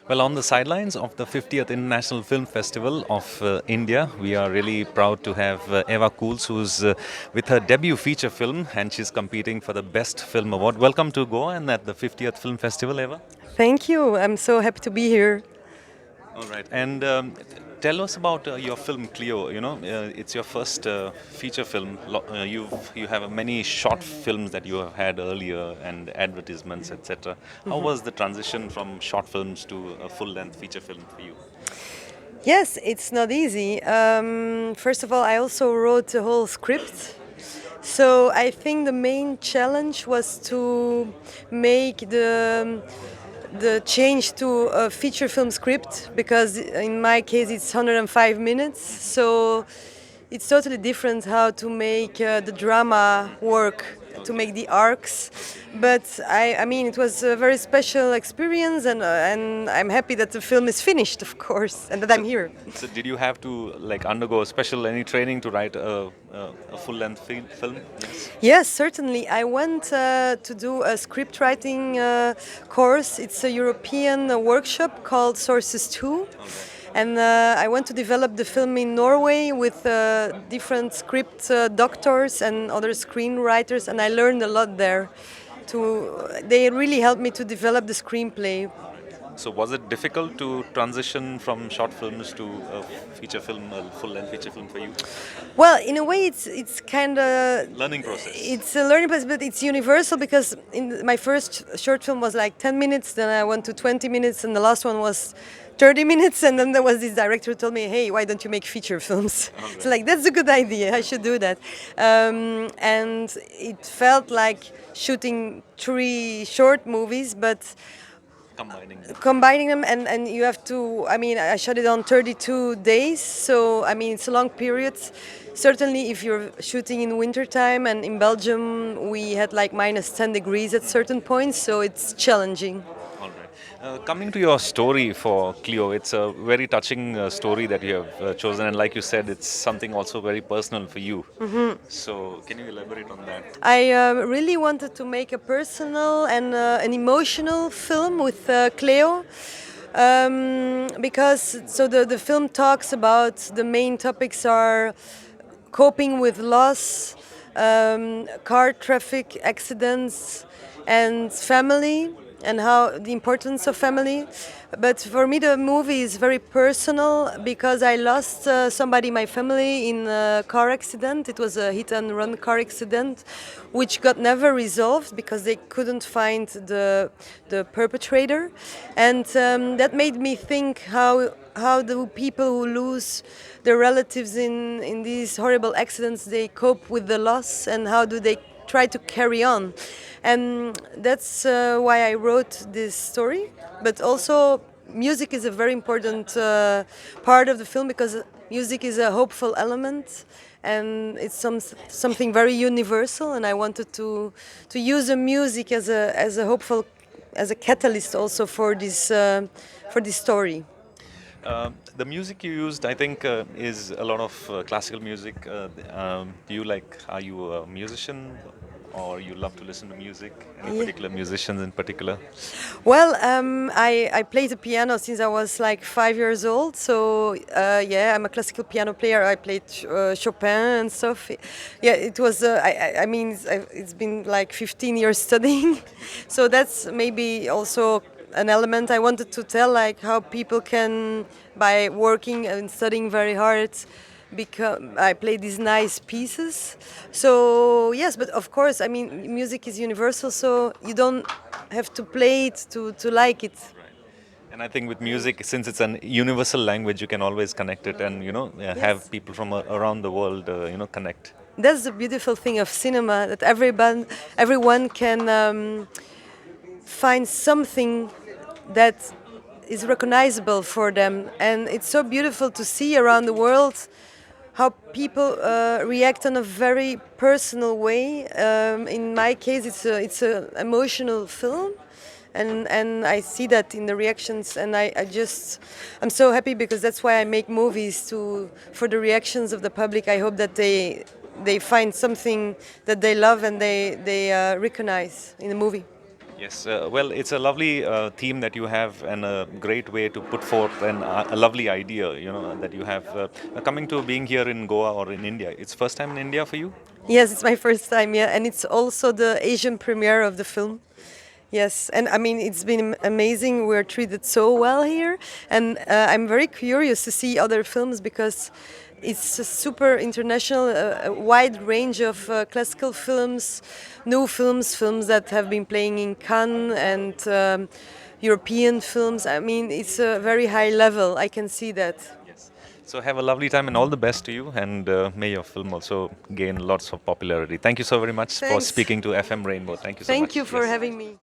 Well, on the sidelines of the 50th International Film Festival of India, we are really proud to have Eva Cools, who's with her debut feature film, and she's competing for the Best Film Award. Welcome to Goa and at the 50th Film Festival, Eva. Thank you. I'm so happy to be here. All right, and tell us about your film Cleo. It's your first feature film. You have many short films that you have had earlier and advertisements, etc. How was the transition from short films to a full-length feature film for you? Yes, it's not easy. First of all, I also wrote the whole script. So I think the main challenge was to make the change to a feature film script, because in my case it's 105 minutes. So it's totally different how to make the drama work, to make the arcs. But I mean, it was a very special experience, and I'm happy that the film is finished, of course, and that I'm here. So, did you have to undergo special any training to write a full-length film? Yes. Yes, certainly. I went to do a script writing course. It's a European workshop called Sources 2. And I went to develop the film in Norway with different script doctors and other screenwriters, and I learned a lot there. They really helped me to develop the screenplay. So was it difficult to transition from short films to a feature film, a full-length feature film for you? Well, in a way, it's kind of Learning process. It's a learning process, but it's universal, because my first short film was like 10 minutes, then I went to 20 minutes, and the last one was 30 minutes, and then there was this director who told me, "Hey, why don't you make feature films?" Okay. So that's a good idea. I should do that. And it felt like shooting 3 short movies, but combining them, and you have to, I mean, I shot it on 32 days, so I mean it's a long period. Certainly if you're shooting in wintertime, and in Belgium we had like minus 10 degrees at certain points, so it's challenging. All right. Coming to your story for Cleo, it's a very touching story that you have chosen, and like you said, it's something also very personal for you. So, can you elaborate on that? I really wanted to make a personal and an emotional film with Cleo. Because the film talks about, the main topics are coping with loss, car traffic accidents, and family, and how the importance of family. But for me, the movie is very personal, because I lost somebody in my family in a car accident. It was a hit-and-run car accident, which got never resolved because they couldn't find the perpetrator, and that made me think, how do people who lose their relatives in these horrible accidents, they cope with the loss, and how do they try to carry on. And that's why I wrote this story. But also music is a very important part of the film, because music is a hopeful element, and it's something very universal, and I wanted to use the music as a hopeful, as a catalyst also for this story. The music you used, I think, is a lot of classical music. Are you a musician, or you love to listen to music? Any particular musicians in particular? Well, I played the piano since I was like 5 years old. So yeah, I'm a classical piano player. I played Chopin and stuff. Yeah, it was. I mean, it's been like 15 years studying. So that's maybe also an element I wanted to tell, like how people can, by working and studying very hard, I play these nice pieces. So yes, but of course, I mean, music is universal, so you don't have to play it to like it. And I think with music, since it's an universal language, you can always connect it, and have people from around the world connect. That's the beautiful thing of cinema, that everyone can find something that is recognizable for them, and it's so beautiful to see around the world how people react in a very personal way. In my case, it's a emotional film, and I see that in the reactions, and I'm so happy, because that's why I make movies, for the reactions of the public. I hope that they find something that they love, and they recognize in the movie. Yes, well, it's a lovely theme that you have, and a great way to put forth a lovely idea, that you have. Coming to being here in Goa or in India, it's first time in India for you? Yes, it's my first time, yeah, and it's also the Asian premiere of the film. Yes, and I mean, it's been amazing. We're treated so well here, and I'm very curious to see other films because it's a super international, a wide range of classical films, new films, films that have been playing in Cannes, and European films. I mean, it's a very high level. I can see that. Yes. So have a lovely time and all the best to you, and may your film also gain lots of popularity. Thank you so very much for Thanks. speaking to FM Rainbow. Thank you so Thank much. you for Yes. having me.